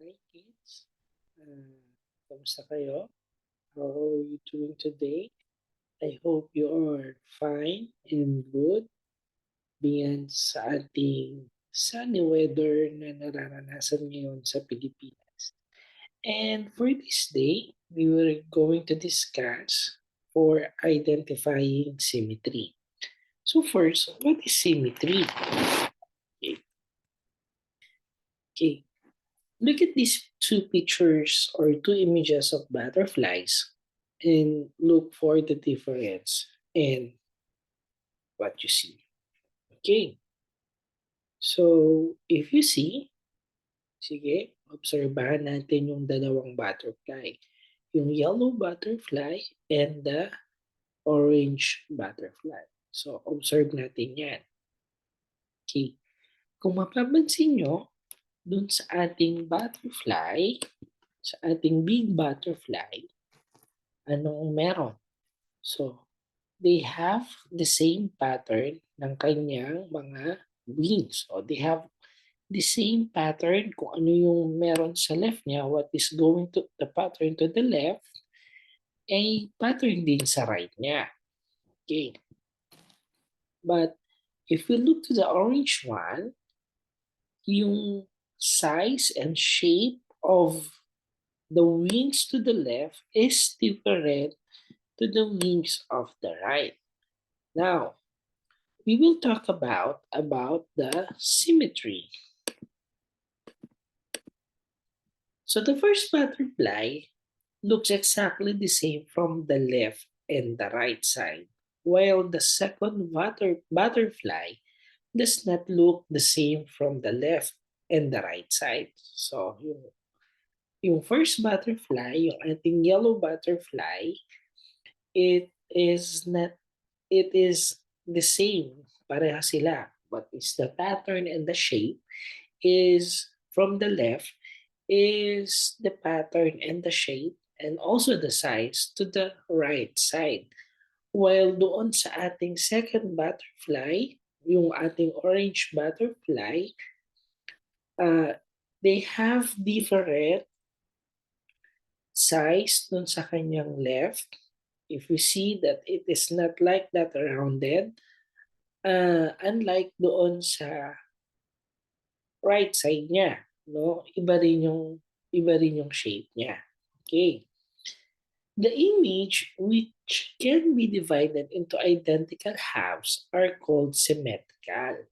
Hi kids, kamusta kayo? How are you doing today? I hope you are fine and good beyond sa ating sunny weather na nararanasan ngayon sa Pilipinas. And for this day, we were going to discuss for identifying symmetry. So first, what is symmetry? Okay, okay. Look at these two pictures or two images of butterflies and look for the difference in what you see. Okay, so if you see, sige, obserbahan natin yung dalawang butterfly. Yung yellow butterfly and the orange butterfly. So, observe natin yan. Okay. Kung mapapansin nyo, dun sa ating butterfly, sa ating big butterfly, anong meron? So, they have the same pattern ng kanyang mga wings. So, they have the same pattern kung ano yung meron sa left niya, what is going to the pattern to the left, ay pattern din sa right niya. Okay. But if we look to the orange one, yung size and shape of the wings to the left is different to the wings of the right. Now, we will talk about the symmetry. So the first butterfly looks exactly the same from the left and the right side, while the second butterfly does not look the same from the left and the right side. So yung first butterfly, yung ating yellow butterfly, it is not it is the same. Pareha sila. But it's the pattern and the shape is from the left is the pattern and the shape and also the size to the right side. While doon sa ating second butterfly, yung ating orange butterfly, uh, they have different size dun sa kanyang left. If you see that it is not like that rounded, unlike doon sa right side niya, no? Iba rin yung shape niya. Okay. The image which can be divided into identical halves are called symmetrical.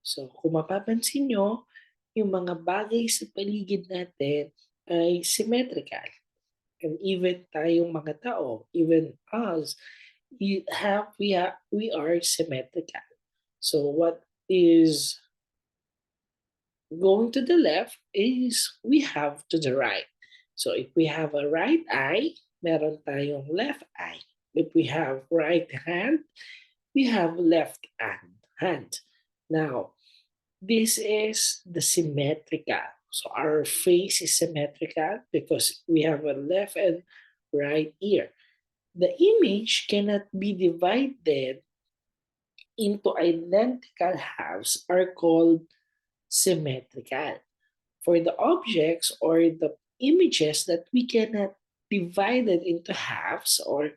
So, kung mapapansin nyo, yung mga bagay sa paligid natin ay symmetrical. And even tayong mga tao, even us, we are symmetrical. So, what is going to the left is we have to the right. So if we have a right eye, meron tayong left eye. If we have right hand, we have left hand. Now, this is the symmetrical. So our face is symmetrical because we have a left and right ear. The image cannot be divided into identical halves are called symmetrical. For the objects or the images that we cannot divide it into halves, or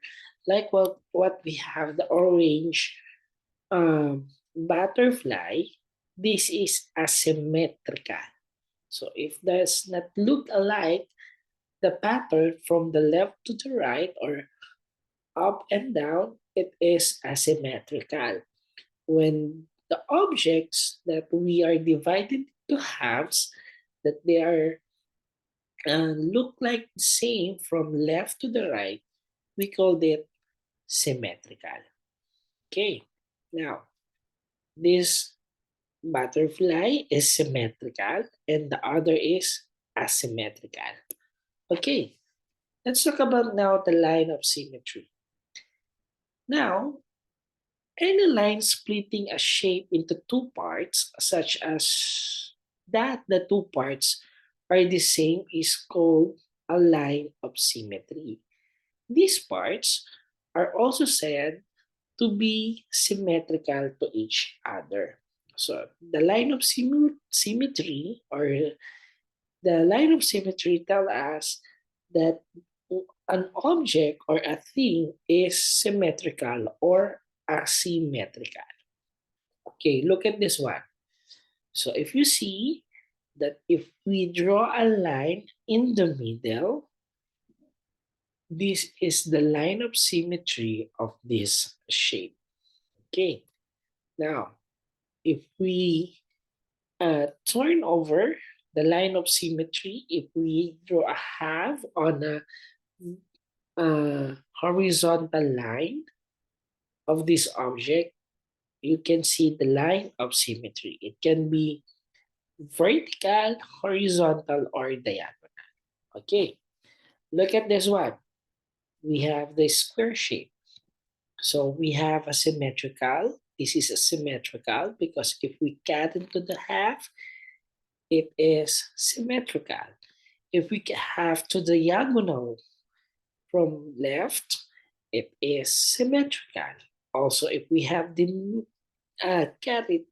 like what we have the orange butterfly, this is asymmetrical. So if does not look alike, the pattern from the left to the right or up and down, it is asymmetrical. When the objects that we are divided into halves, that they are look like the same from left to the right, we call it symmetrical. Okay, now this butterfly is symmetrical and the other is asymmetrical. Okay, let's talk about now the line of symmetry. Now, any line splitting a shape into two parts, such as that the two parts are the same, is called a line of symmetry. These parts are also said to be symmetrical to each other. So the line of symmetry or The line of symmetry tell us that an object or a thing is symmetrical or asymmetrical. Okay, look at this one. So if you see that if we draw a line in the middle, this is the line of symmetry of this shape. Okay, now if we turn over the line of symmetry, if we draw a half on a horizontal line of this object, you can see the line of symmetry. It can be vertical, horizontal, or diagonal. Okay, look at this one. We have the square shape. So we have a symmetrical. This is a symmetrical because if we cut into the half, it is symmetrical. If we have to diagonal from left, it is symmetrical. Also, if we have the cut it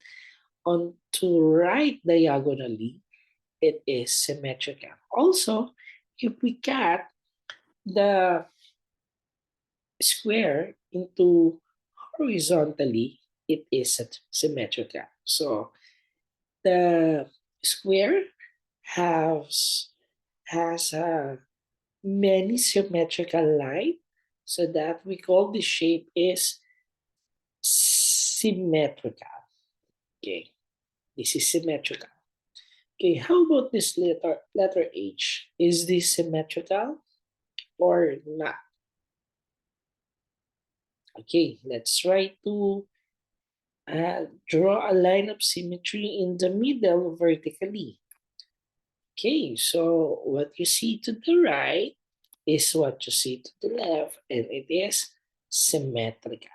onto right diagonally, it is symmetrical. Also, if we cut the square into horizontally, it is symmetrical. So the square has many symmetrical line, so that we call the shape is symmetrical. Okay, this is symmetrical. Okay, how about this letter H? Is this symmetrical or not? Okay, let's try to draw a line of symmetry in the middle vertically. Okay, so what you see to the right is what you see to the left, and it is symmetrical.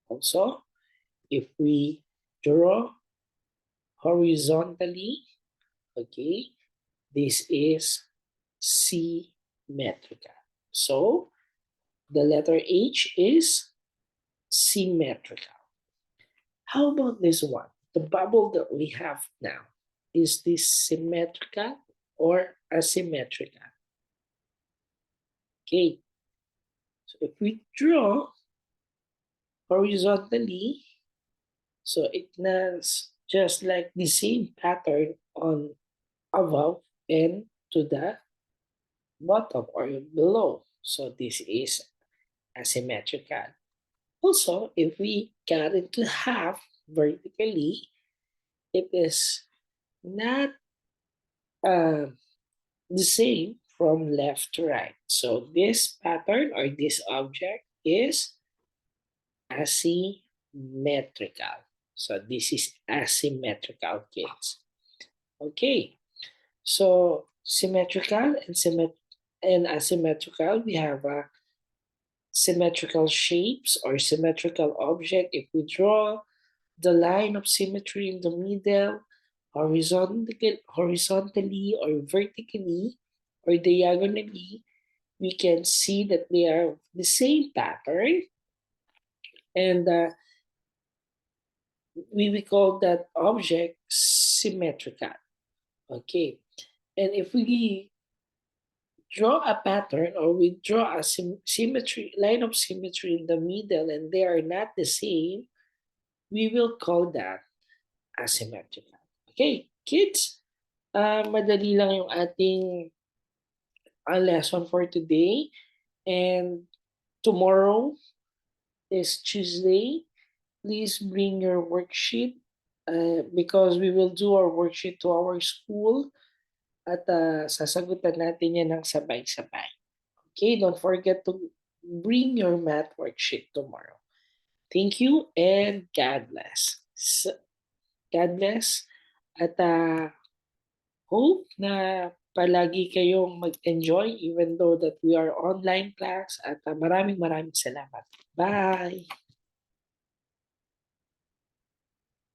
Also, if we draw horizontally, okay, this is symmetrical. So the letter H is symmetrical. How about this one? The bubble that we have now, is this symmetrical or asymmetrical? Okay, so if we draw horizontally, so it has just like the same pattern on above and to the bottom or below. So this is asymmetrical. Also, if we cut it to half vertically, it is not uh, the same from left to right. So this pattern or this object is asymmetrical. So this is asymmetrical, kids. Okay, so symmetrical and asymmetrical, we have symmetrical shapes or symmetrical object. If we draw the line of symmetry in the middle, horizontally or vertically or diagonally, we can see that they are the same pattern, and we call that object symmetrical. Okay, and if we draw a pattern or we draw a symmetry line of symmetry in the middle and they are not the same, we will call that asymmetrical. Okay, kids, madali lang yung ating lesson for today, and tomorrow is Tuesday. Please bring your worksheet because we will do our worksheet to our school at sasagutan natin yan ng sabay-sabay. Okay, don't forget to bring your math worksheet tomorrow. Thank you and God bless. God bless at hope na palagi kayong mag-enjoy even though that we are online class at maraming salamat. Bye!